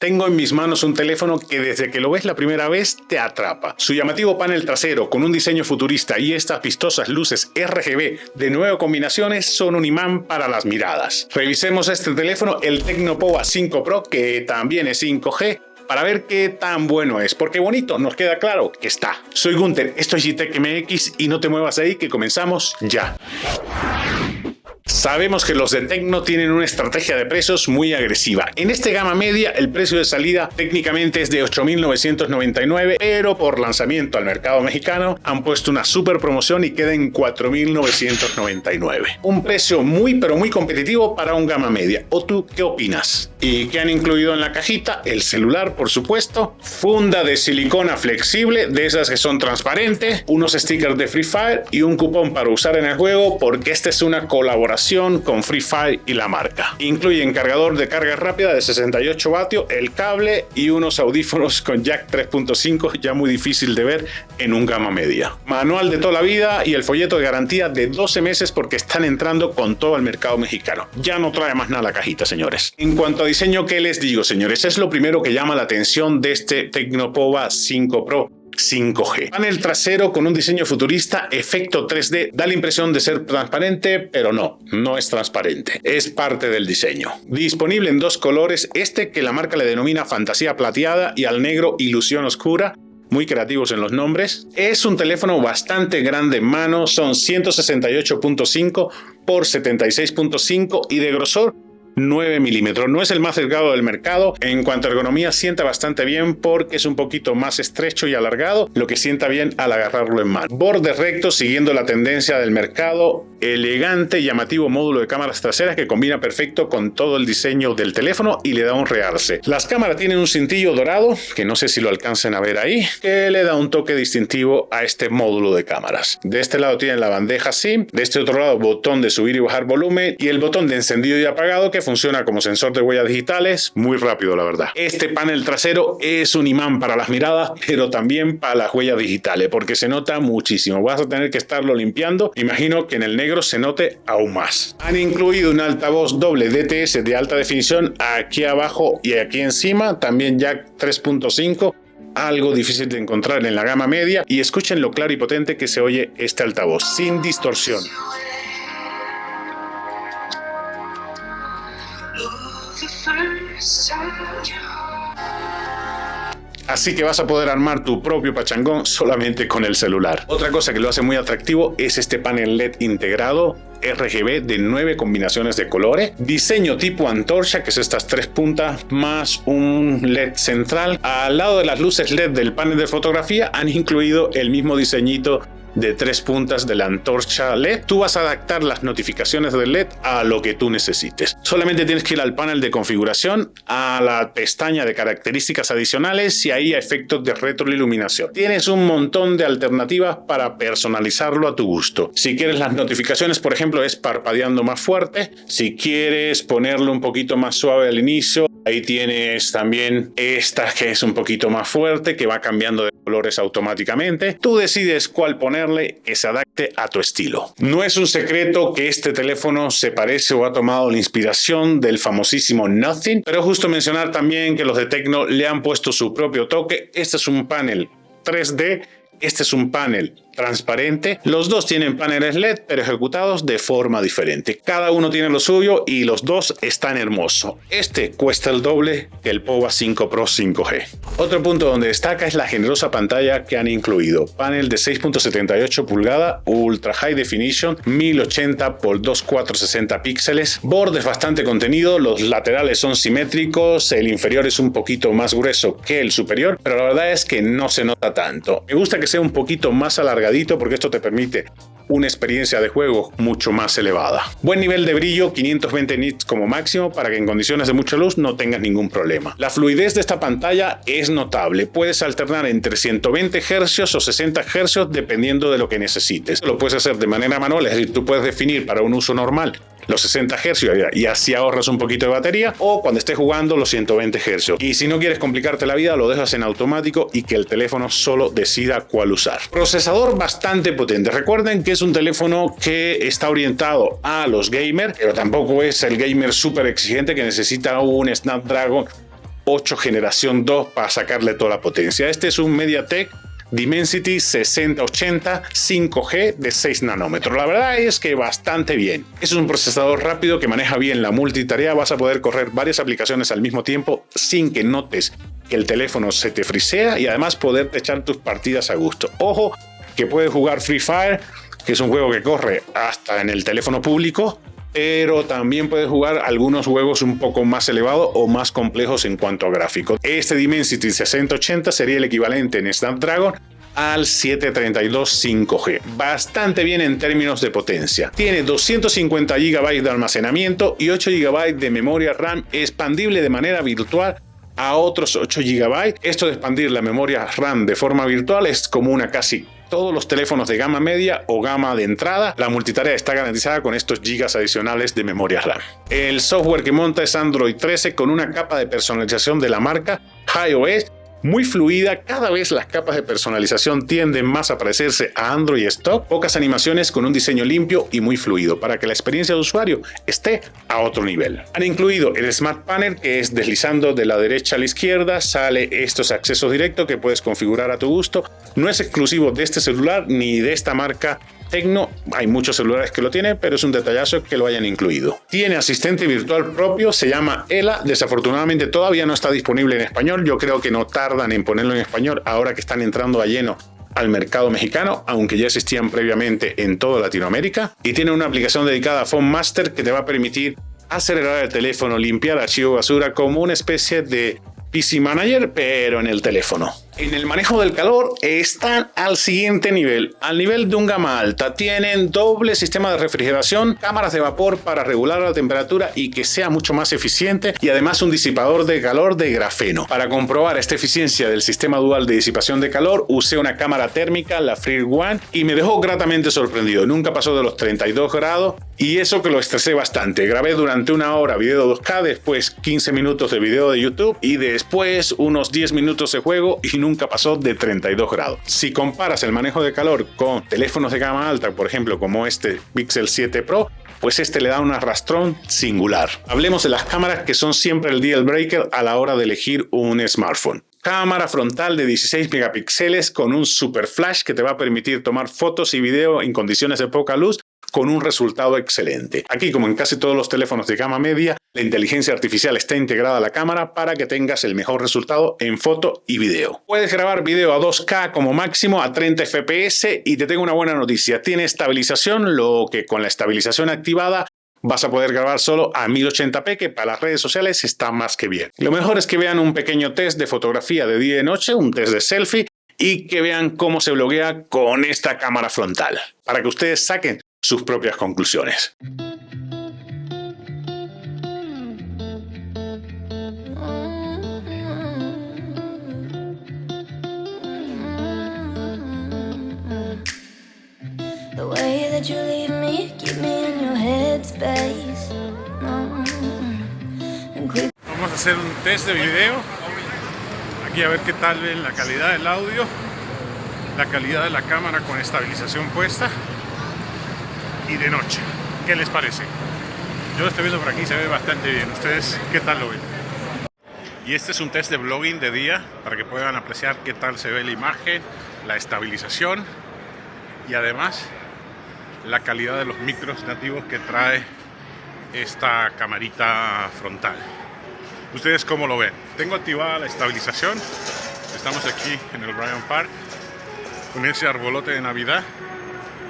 Tengo en mis manos un teléfono que desde que lo ves la primera vez te atrapa. Su llamativo panel trasero con un diseño futurista y estas vistosas luces RGB de 9 combinaciones son un imán para las miradas. Revisemos este teléfono, el Tecno Pova 5 Pro, que también es 5G, para ver qué tan bueno es, porque bonito nos queda claro que está. Soy Gunter, esto es Gtech MX y no te muevas ahí que comenzamos ya. Sabemos que los de Tecno tienen una estrategia de precios muy agresiva. En este gama media el precio de salida técnicamente es de 8.999, pero por lanzamiento al mercado mexicano han puesto una super promoción y queda en 4.999. Un precio muy pero muy competitivo para un gama media. ¿O tú qué opinas? ¿Y qué han incluido en la cajita? El celular, por supuesto, funda de silicona flexible, de esas que son transparentes, unos stickers de Free Fire y un cupón para usar en el juego, porque esta es una colaboración con Free Fire y la marca. Incluyen cargador de carga rápida de 68 vatios, el cable y unos audífonos con jack 3.5, ya muy difícil de ver en un gama media. Manual de toda la vida y el folleto de garantía de 12 meses porque están entrando con todo el mercado mexicano. Ya no trae más nada la cajita, señores. En cuanto a diseño, ¿qué les digo, señores? Es lo primero que llama la atención de este Tecno Pova 5 Pro 5G. Panel trasero con un diseño futurista, efecto 3D, da la impresión de ser transparente, pero no es transparente. Es parte del diseño. Disponible en dos colores, este que la marca le denomina fantasía plateada y al negro ilusión oscura. Muy creativos en los nombres. Es un teléfono bastante grande en mano, son 168.5 por 76.5 y de grosor 9 milímetros. No es el más delgado del mercado. En cuanto a ergonomía, sienta bastante bien porque es un poquito más estrecho y alargado, lo que sienta bien al agarrarlo en mano. Bordes rectos siguiendo la tendencia del mercado. Elegante y llamativo módulo de cámaras traseras que combina perfecto con todo el diseño del teléfono y le da un realce. Las cámaras tienen un cintillo dorado, que no sé si lo alcancen a ver ahí, que le da un toque distintivo a este módulo de cámaras. De este lado tienen la bandeja SIM, de este otro lado botón de subir y bajar volumen y el botón de encendido y apagado que funciona como sensor de huellas digitales, muy rápido la verdad. Este panel trasero es un imán para las miradas, pero también para las huellas digitales, porque se nota muchísimo. Vas a tener que estarlo limpiando. Imagino que en el negro se note aún más. Han incluido un altavoz doble DTS de alta definición aquí abajo y aquí encima, también jack 3.5, algo difícil de encontrar en la gama media, y escuchen lo claro y potente que se oye este altavoz, sin distorsión. Así que vas a poder armar tu propio pachangón solamente con el celular. Otra cosa que lo hace muy atractivo es este panel LED integrado RGB de 9 combinaciones de colores, diseño tipo antorcha, que es estas 3 puntas más un LED central. Al lado de las luces LED del panel de fotografía han incluido el mismo diseñito de 3 puntas de la antorcha LED. Tú vas a adaptar las notificaciones del LED a lo que tú necesites. Solamente tienes que ir al panel de configuración, a la pestaña de características adicionales y ahí a efectos de retroiluminación. Tienes un montón de alternativas para personalizarlo a tu gusto. Si quieres las notificaciones, por ejemplo, es parpadeando más fuerte. Si quieres ponerlo un poquito más suave al inicio, ahí tienes también esta que es un poquito más fuerte, que va cambiando de colores automáticamente. Tú decides cuál ponerle que se adapte a tu estilo. No es un secreto que este teléfono se parece o ha tomado la inspiración del famosísimo Nothing, pero justo mencionar también que los de Tecno le han puesto su propio toque. Este es un panel 3D, este es un panel transparente. Los dos tienen paneles LED, pero ejecutados de forma diferente. Cada uno tiene lo suyo y los dos están hermosos. Este cuesta el doble que el Pova 5 Pro 5G. Otro punto donde destaca es la generosa pantalla que han incluido. Panel de 6.78 pulgadas, Ultra High Definition, 1080 x 2460 píxeles. Bordes bastante contenido, los laterales son simétricos, el inferior es un poquito más grueso que el superior, pero la verdad es que no se nota tanto. Me gusta que sea un poquito más alargado porque esto te permite una experiencia de juego mucho más elevada. Buen nivel de brillo, 520 nits como máximo para que en condiciones de mucha luz no tengas ningún problema. La fluidez de esta pantalla es notable. Puedes alternar entre 120 Hz o 60 Hz dependiendo de lo que necesites. Lo puedes hacer de manera manual, es decir, tú puedes definir para un uso normal los 60 Hz y así ahorras un poquito de batería, o cuando estés jugando los 120 Hz. Y si no quieres complicarte la vida, lo dejas en automático y que el teléfono solo decida cuál usar. Procesador bastante potente. Recuerden que es un teléfono que está orientado a los gamers, pero tampoco es el gamer súper exigente que necesita un Snapdragon 8 generación 2 para sacarle toda la potencia. Este es un MediaTek Dimensity 6080 5G de 6 nanómetros. La verdad es que bastante bien. Es un procesador rápido que maneja bien la multitarea. Vas a poder correr varias aplicaciones al mismo tiempo sin que notes que el teléfono se te frisea y además poder echar tus partidas a gusto. Ojo que puedes jugar Free Fire, que es un juego que corre hasta en el teléfono público, pero también puedes jugar algunos juegos un poco más elevados o más complejos en cuanto a gráficos. Este Dimensity 6080 sería el equivalente en Snapdragon al 732 5G. Bastante bien en términos de potencia. Tiene 250 GB de almacenamiento y 8 GB de memoria RAM expandible de manera virtual a otros 8 GB. Esto de expandir la memoria RAM de forma virtual es común a casi todos los teléfonos de gama media o gama de entrada. La multitarea está garantizada con estos gigas adicionales de memoria RAM. El software que monta es Android 13 con una capa de personalización de la marca iOS muy fluida. Cada vez las capas de personalización tienden más a parecerse a Android stock. Pocas animaciones con un diseño limpio y muy fluido para que la experiencia de usuario esté a otro nivel. Han incluido el Smart Panel, que es deslizando de la derecha a la izquierda, sale estos accesos directos que puedes configurar a tu gusto. No es exclusivo de este celular ni de esta marca Tecno, hay muchos celulares que lo tienen, pero es un detallazo que lo hayan incluido. Tiene asistente virtual propio, se llama Ela. Desafortunadamente todavía no está disponible en español. Yo creo que no tardan en ponerlo en español ahora que están entrando a lleno al mercado mexicano, aunque ya existían previamente en toda Latinoamérica. Y tiene una aplicación dedicada a Phone Master que te va a permitir acelerar el teléfono, limpiar archivo basura, como una especie de PC Manager, pero en el teléfono. En el manejo del calor están al siguiente nivel, al nivel de un gama alta. Tienen doble sistema de refrigeración, cámaras de vapor para regular la temperatura y que sea mucho más eficiente, y además un disipador de calor de grafeno. Para comprobar esta eficiencia del sistema dual de disipación de calor, usé una cámara térmica, la Freer One, y me dejó gratamente sorprendido. Nunca pasó de los 32 grados y eso que lo estresé bastante. Grabé durante una hora video 2K, después 15 minutos de video de YouTube y después unos 10 minutos de juego y nunca pasó de 32 grados. Si comparas el manejo de calor con teléfonos de gama alta, por ejemplo como este Pixel 7 Pro, pues este le da un arrastrón singular. Hablemos de las cámaras, que son siempre el deal breaker a la hora de elegir un smartphone. Cámara frontal de 16 megapíxeles con un super flash que te va a permitir tomar fotos y video en condiciones de poca luz con un resultado excelente. Aquí, como en casi todos los teléfonos de gama media, la inteligencia artificial está integrada a la cámara para que tengas el mejor resultado en foto y video. Puedes grabar video a 2K como máximo a 30 FPS y te tengo una buena noticia. Tiene estabilización, lo que con la estabilización activada vas a poder grabar solo a 1080p, que para las redes sociales está más que bien. Lo mejor es que vean un pequeño test de fotografía de día y noche, un test de selfie, y que vean cómo se bloguea con esta cámara frontal, para que ustedes saquen sus propias conclusiones. The way that you leave me, keep me in your headspace. Vamos a hacer un test de video. Aquí a ver qué tal ven la calidad del audio, la calidad de la cámara con estabilización puesta y de noche. ¿Qué les parece? Yo lo estoy viendo por aquí, se ve bastante bien. ¿Ustedes qué tal lo ven? Y este es un test de vlogging de día para que puedan apreciar qué tal se ve la imagen, la estabilización y además la calidad de los micros nativos que trae esta camarita frontal. ¿Ustedes cómo lo ven? Tengo activada la estabilización. Estamos aquí en el Bryant Park con ese arbolote de Navidad.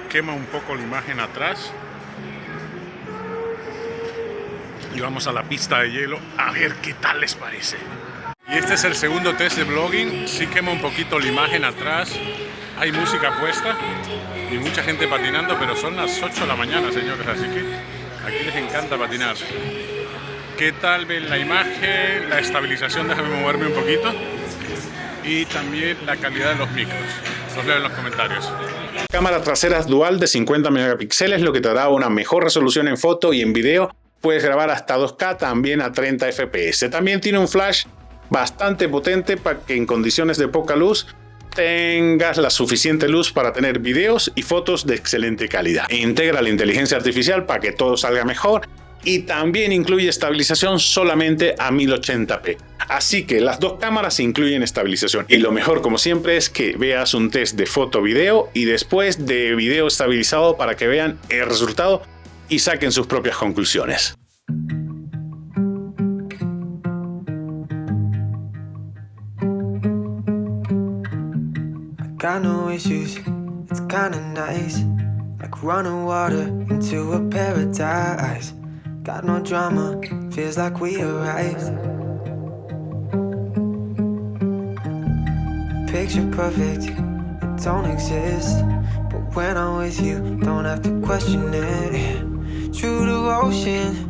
Quema un poco la imagen atrás. Y vamos a la pista de hielo a ver qué tal les parece. Y este es el segundo test de vlogging. Sí quema un poquito la imagen atrás. Hay música puesta y mucha gente patinando, pero son las 8 de la mañana, señores, así que aquí les encanta patinar. ¿Qué tal ven la imagen, la estabilización? Déjame moverme un poquito. Y también la calidad de los micros. Los leo en los comentarios. Cámara trasera dual de 50 megapíxeles, lo que te da una mejor resolución en foto y en video. Puedes grabar hasta 2K, también a 30 FPS. También tiene un flash bastante potente para que en condiciones de poca luz tengas la suficiente luz para tener videos y fotos de excelente calidad. Integra la inteligencia artificial para que todo salga mejor y también incluye estabilización solamente a 1080p. Así que las dos cámaras incluyen estabilización. Y lo mejor, como siempre, es que veas un test de foto-video y después de video estabilizado para que vean el resultado y saquen sus propias conclusiones. Got no issues, it's kinda nice. Like running water into a paradise. Got no drama, feels like we arrived. Picture perfect, it don't exist. But when I'm with you, don't have to question it. True devotion.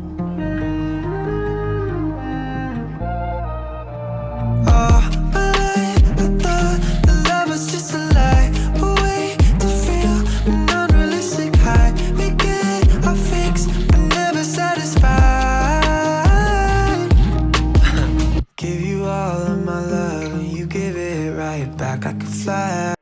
Back, I could fly.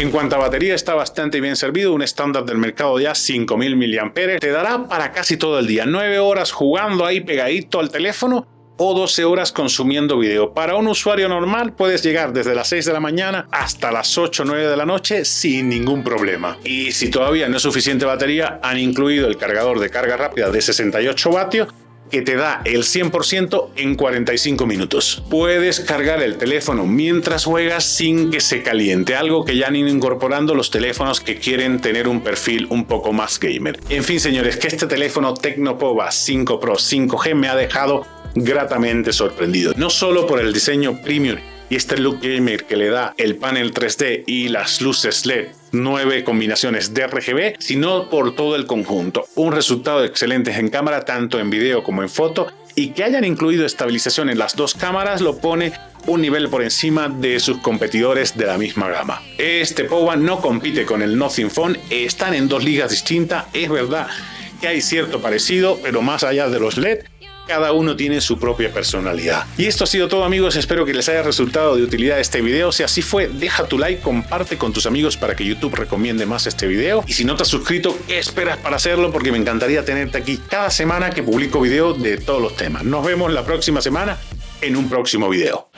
En cuanto a batería, está bastante bien servido, un estándar del mercado ya 5000 mAh, te dará para casi todo el día, 9 horas jugando ahí pegadito al teléfono o 12 horas consumiendo video. Para un usuario normal puedes llegar desde las 6 de la mañana hasta las 8 o 9 de la noche sin ningún problema. Y si todavía no es suficiente batería, han incluido el cargador de carga rápida de 68 vatios que te da el 100% en 45 minutos. Puedes cargar el teléfono mientras juegas sin que se caliente, algo que ya han ido incorporando los teléfonos que quieren tener un perfil un poco más gamer. En fin, señores, que este teléfono Tecnopova 5 Pro 5G me ha dejado gratamente sorprendido. No solo por el diseño premium y este look gamer que le da el panel 3D y las luces LED 9 combinaciones de RGB, sino por todo el conjunto. Un resultado excelente en cámara, tanto en video como en foto, y que hayan incluido estabilización en las dos cámaras lo pone un nivel por encima de sus competidores de la misma gama. Este Pova no compite con el Nothing Phone, están en dos ligas distintas, es verdad que hay cierto parecido, pero más allá de los LED, cada uno tiene su propia personalidad. Y esto ha sido todo, amigos, espero que les haya resultado de utilidad este video. Si así fue, deja tu like, comparte con tus amigos para que YouTube recomiende más este video. Y si no te has suscrito, ¿qué esperas para hacerlo? Porque me encantaría tenerte aquí cada semana que publico video de todos los temas. Nos vemos la próxima semana en un próximo video.